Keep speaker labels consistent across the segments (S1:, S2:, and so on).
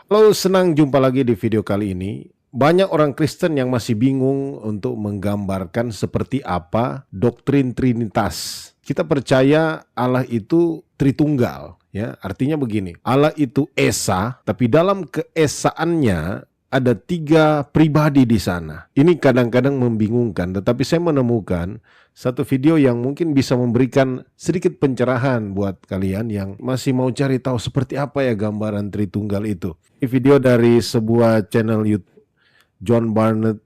S1: Halo, senang jumpa lagi di video kali ini. Banyak orang Kristen yang masih bingung untuk menggambarkan seperti apa doktrin Trinitas. Kita percaya Allah itu Tritunggal, ya. Artinya begini, Allah itu Esa, tapi dalam keesaannya ada 3 pribadi di sana. Ini kadang-kadang membingungkan, tetapi saya menemukan satu video yang mungkin bisa memberikan sedikit pencerahan buat kalian yang masih mau cari tahu seperti apa ya gambaran Tritunggal itu. Ini video dari sebuah channel YouTube, John Barnett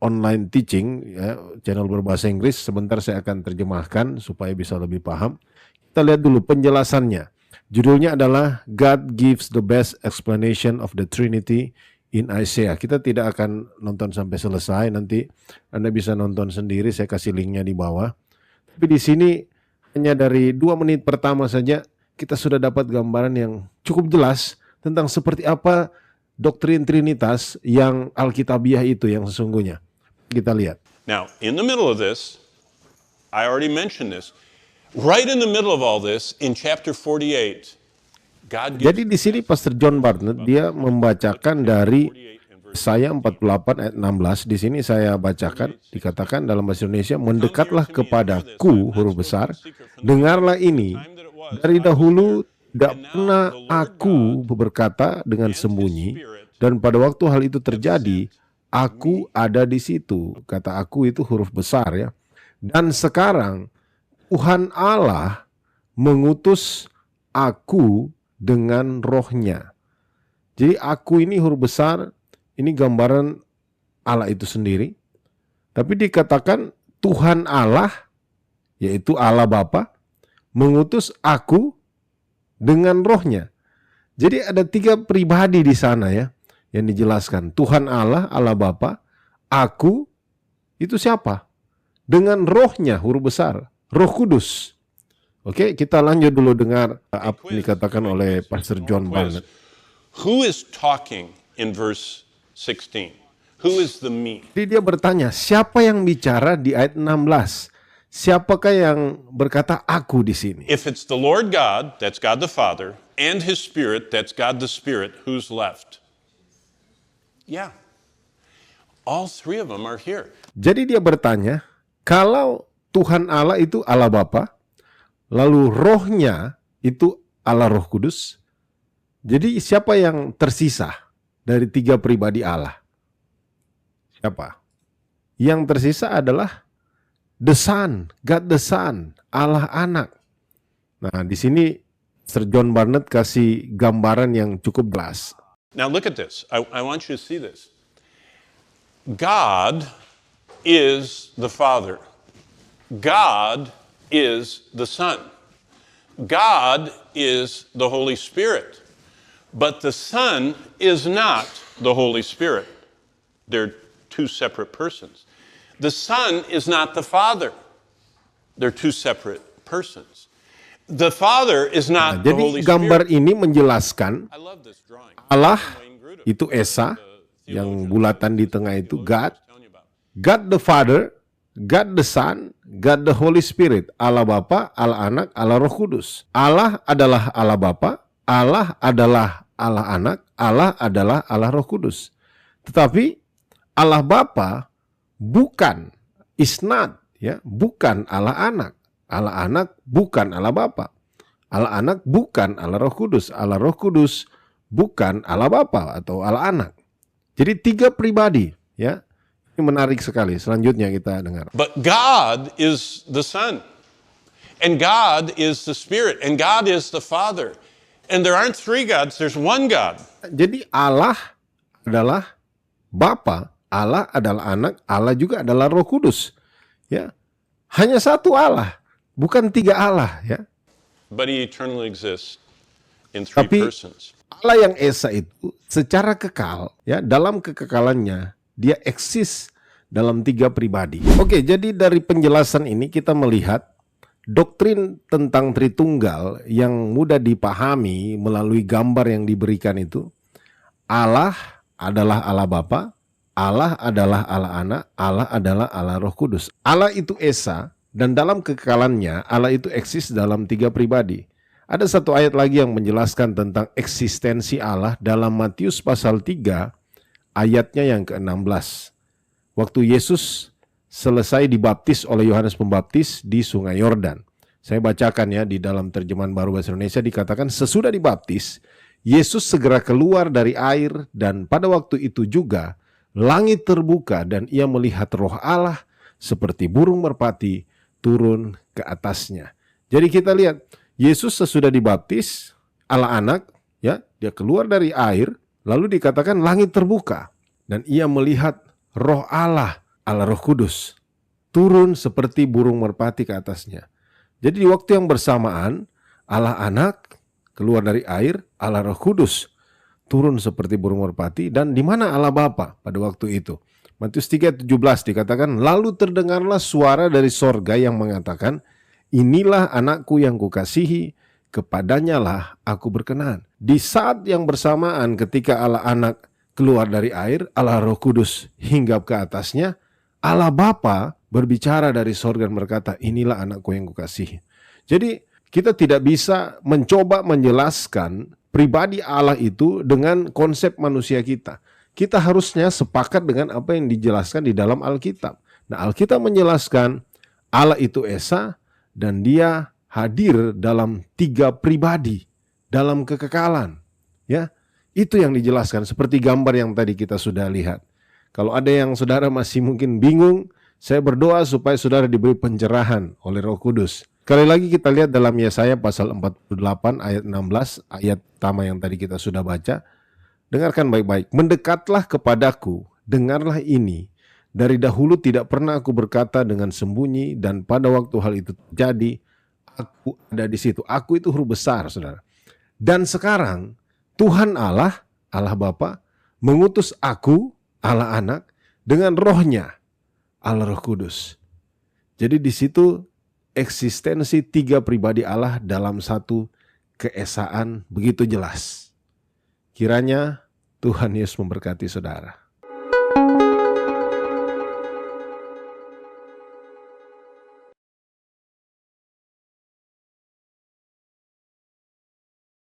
S1: Online Teaching, ya, channel berbahasa Inggris. Sebentar saya akan terjemahkan supaya bisa lebih paham. Kita lihat dulu penjelasannya. Judulnya adalah God Gives the Best Explanation of the Trinity in Isaiah. Kita tidak akan nonton sampai selesai, nanti Anda bisa nonton sendiri, saya kasih linknya di bawah. Tapi di sini hanya dari 2 menit pertama saja kita sudah dapat gambaran yang cukup jelas tentang seperti apa doktrin Trinitas yang Alkitabiah itu yang sesungguhnya. Kita lihat.
S2: Now, in the middle of this, I already mentioned this, right in the middle of all this, in chapter 48,
S1: jadi di sini Pastor John Barnett dia membacakan dari Yesaya 48 ayat 16. Di sini saya bacakan, dikatakan dalam bahasa Indonesia, mendekatlah kepadaku, huruf besar, dengarlah ini, dari dahulu tidak pernah aku berkata dengan sembunyi, dan pada waktu hal itu terjadi, aku ada di situ. Kata aku itu huruf besar, ya. Dan sekarang Tuhan Allah mengutus aku dengan rohnya. Jadi aku ini huruf besar, ini gambaran Allah itu sendiri. Tapi dikatakan Tuhan Allah, yaitu Allah Bapa, mengutus aku dengan rohnya. Jadi ada 3 pribadi di sana, ya, yang dijelaskan. Tuhan Allah, Allah Bapa, aku, itu siapa? Dengan rohnya, huruf besar, Roh Kudus. Oke, kita lanjut dulu dengar apa yang dikatakan oleh Pastor John Barnett.
S2: Who is talking in verse 16? Who is the me?
S1: Jadi dia bertanya, siapa yang bicara di ayat 16? Siapakah yang berkata aku di sini?
S2: If it's the Lord God, that's God the Father, and His Spirit, that's God the Spirit, who's left? Yeah. All 3 of them are here.
S1: Jadi dia bertanya, kalau Tuhan Allah itu Allah Bapa, lalu rohnya itu Allah Roh Kudus. Jadi siapa yang tersisa dari 3 pribadi Allah? Siapa? Yang tersisa adalah the Son, God the Son, Allah Anak. Nah, di sini Sir John Barnett kasih gambaran yang cukup jelas.
S2: Now look at this. I want you to see this. God is the Father. God is the Son. God is the Holy Spirit. But the Son is not the Holy Spirit. They're 2 separate persons. The Son is not the Father. They're 2 separate persons. The Father is not the Holy
S1: Jadi gambar
S2: Spirit.
S1: ini menjelaskan
S2: I love this drawing.
S1: Allah itu Esa, yang bulatan di tengah itu God, God the Father, God the Son, God the Holy Spirit, Allah Bapa, Allah Anak, Allah Roh Kudus. Allah adalah Allah Bapa, Allah adalah Allah Anak, Allah adalah Allah Roh Kudus. Tetapi Allah Bapa bukan, is not, ya, bukan Allah Anak. Allah Anak bukan Allah Bapa. Allah Anak bukan Allah Roh Kudus. Allah Roh Kudus bukan Allah Bapa atau Allah Anak. Jadi 3 pribadi, ya. Ini menarik sekali. Selanjutnya kita dengar.
S2: But God is the Son, and God is the Spirit, and God is the Father. And there aren't 3 gods, there's 1 God.
S1: Jadi Allah adalah Bapa, Allah adalah Anak, Allah juga adalah Roh Kudus. Ya. Hanya 1 Allah, bukan 3 Allah, ya.
S2: But He eternally exists in 3
S1: Tapi
S2: persons.
S1: Allah yang Esa itu secara kekal, ya, dalam kekekalannya dia eksis dalam 3 pribadi. Oke, jadi dari penjelasan ini kita melihat doktrin tentang Tritunggal yang mudah dipahami melalui gambar yang diberikan itu. Allah adalah Allah Bapa, Allah adalah Allah Anak, Allah adalah Allah Roh Kudus. Allah itu Esa, dan dalam kekekalannya Allah itu eksis dalam 3 pribadi. Ada satu ayat lagi yang menjelaskan tentang eksistensi Allah dalam Matius pasal 3 ayatnya yang ke-16. Waktu Yesus selesai dibaptis oleh Yohanes Pembaptis di Sungai Yordan. Saya bacakan ya, di dalam terjemahan baru bahasa Indonesia dikatakan, sesudah dibaptis, Yesus segera keluar dari air dan pada waktu itu juga langit terbuka dan ia melihat Roh Allah seperti burung merpati turun ke atasnya. Jadi kita lihat, Yesus sesudah dibaptis, Allah anak, ya, dia keluar dari air, lalu dikatakan langit terbuka dan ia melihat Roh Allah, Allah Roh Kudus, turun seperti burung merpati ke atasnya. Jadi di waktu yang bersamaan, Allah anak keluar dari air, Allah Roh Kudus turun seperti burung merpati, dan di mana Allah Bapa pada waktu itu? Matius 3:17 dikatakan, lalu terdengarlah suara dari sorga yang mengatakan, inilah anakku yang kukasihi, kepadanya lah aku berkenan. Di saat yang bersamaan ketika Allah anak keluar dari air, Allah Roh Kudus hinggap ke atasnya, Allah Bapa berbicara dari sorga dan berkata, inilah anakku yang kukasihi. Jadi kita tidak bisa mencoba menjelaskan pribadi Allah itu dengan konsep manusia kita. Kita harusnya sepakat dengan apa yang dijelaskan di dalam Alkitab. Nah, Alkitab menjelaskan Allah itu Esa dan dia hadir dalam 3 pribadi dalam kekekalan. Ya, itu yang dijelaskan seperti gambar yang tadi kita sudah lihat. Kalau ada yang saudara masih mungkin bingung, saya berdoa supaya saudara diberi pencerahan oleh Roh Kudus. Sekali lagi kita lihat dalam Yesaya pasal 48 ayat 16, ayat pertama yang tadi kita sudah baca. Dengarkan baik-baik. Mendekatlah kepadaku, dengarlah ini. Dari dahulu tidak pernah aku berkata dengan sembunyi, dan pada waktu hal itu terjadi, aku ada di situ. Aku itu huruf besar, saudara. Dan sekarang Tuhan Allah, Allah Bapa, mengutus aku, Allah Anak, dengan rohnya, Allah Roh Kudus. Jadi di situ eksistensi 3 pribadi Allah dalam satu keesaan begitu jelas. Kiranya Tuhan Yesus memberkati saudara.